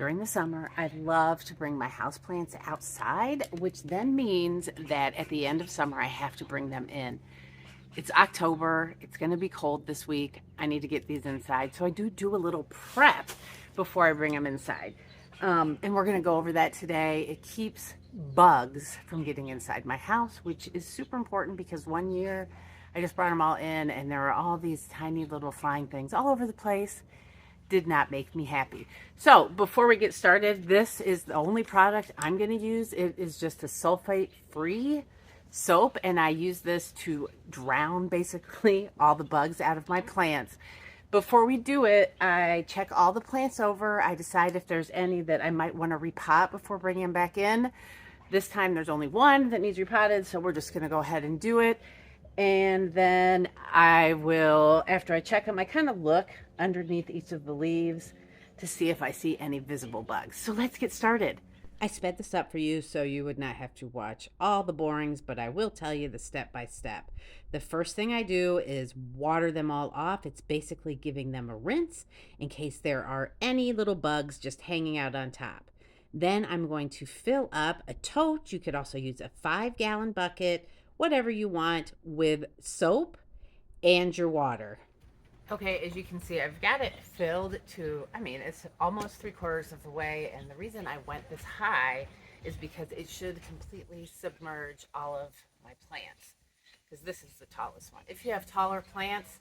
During the summer, I love to bring my houseplants outside, which then means that at the end of summer, I have to bring them in. It's October. It's going to be cold this week. I need to get these inside. So I do a little prep before I bring them inside. And we're going to go over that today. It keeps bugs from getting inside my house, which is super important because one year I just brought them all in and there were all these tiny little flying things all over the place. Did not make me happy. So before we get started, this is the only product I'm going to use. It is just a sulfate-free soap, and I use this to drown basically all the bugs out of my plants. Before we do it, I check all the plants over. I decide if there's any that I might want to repot before bringing them back in. This time there's only one that needs repotted, so we're just going to go ahead and do it. And then I will, after I check them, I kind of look underneath each of the leaves to see if I see any visible bugs. So let's get started. I sped this up for you so you would not have to watch all the borings, but I will tell you the step by step. The first thing I do is water them all off. It's basically giving them a rinse in case there are any little bugs just hanging out on top. Then I'm going to fill up a tote. You could also use a 5-gallon bucket, whatever you want, with soap and your water. Okay, as you can see, I've got it filled to, it's almost 3/4 of the way, and the reason I went this high is because it should completely submerge all of my plants, because this is the tallest one. If you have taller plants,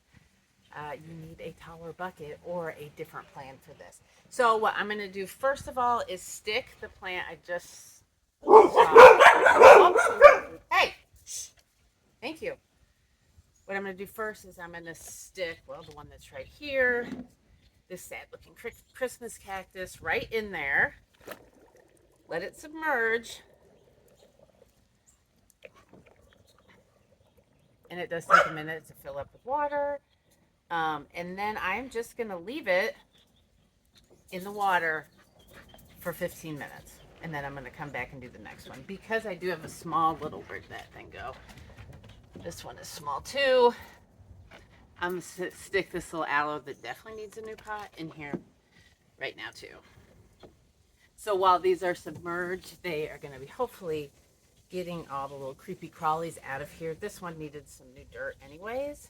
you need a taller bucket or a different plan for this. So what I'm going to do first of all is stick the plant I just hey! Thank you. What I'm going to do first is I'm going to stick, the one that's right here, this sad looking Christmas cactus right in there. Let it submerge. And it does take a minute to fill up with water. And then I'm just going to leave it in the water for 15 minutes. And then I'm going to come back and do the next one. Because I do have a small little, where'd that thing go? This one is small too. I'm going to stick this little aloe that definitely needs a new pot in here right now too. So while these are submerged, they are going to be hopefully getting all the little creepy crawlies out of here. This one needed some new dirt anyways.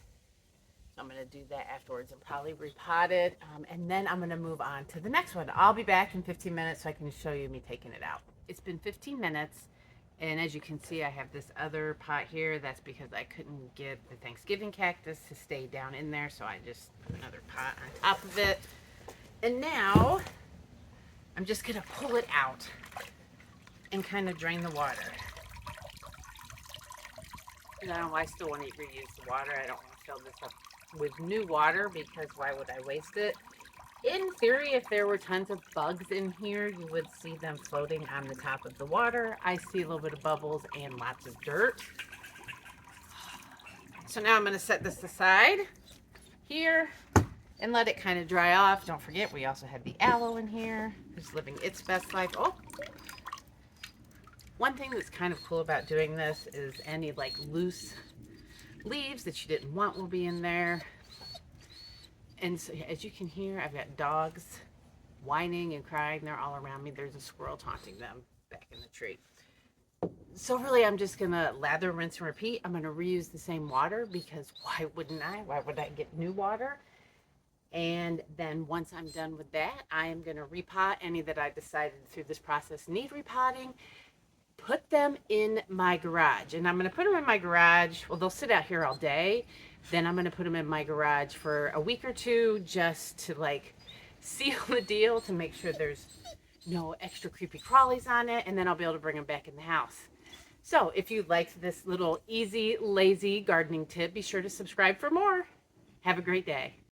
So I'm going to do that afterwards and probably repot it. And then I'm going to move on to the next one. I'll be back in 15 minutes so I can show you me taking it out. It's been 15 minutes. And as you can see, I have this other pot here. That's because I couldn't get the Thanksgiving cactus to stay down in there. So I just put another pot on top of it. And now I'm just going to pull it out and kind of drain the water. And I still want to reuse the water. I don't want to fill this up with new water because why would I waste it? In theory, if there were tons of bugs in here, you would see them floating on the top of the water. I see a little bit of bubbles and lots of dirt. So now I'm going to set this aside here and let it kind of dry off. Don't forget, we also have the aloe in here, who's living its best life. Oh, one thing that's kind of cool about doing this is any like loose leaves that you didn't want will be in there. And so, as you can hear, I've got dogs whining and crying. They're all around me. There's a squirrel taunting them back in the tree. So really, I'm just going to lather, rinse, and repeat. I'm going to reuse the same water because why wouldn't I? Why would I get new water? And then once I'm done with that, I am going to repot any that I decided through this process need repotting. Put them in my garage, and I'm going to put them in my garage. Well, they'll sit out here all day. Then I'm going to put them in my garage for a week or two just to like seal the deal to make sure there's no extra creepy crawlies on it, and then I'll be able to bring them back in the house. So if you liked this little easy, lazy gardening tip, be sure to subscribe for more. Have a great day.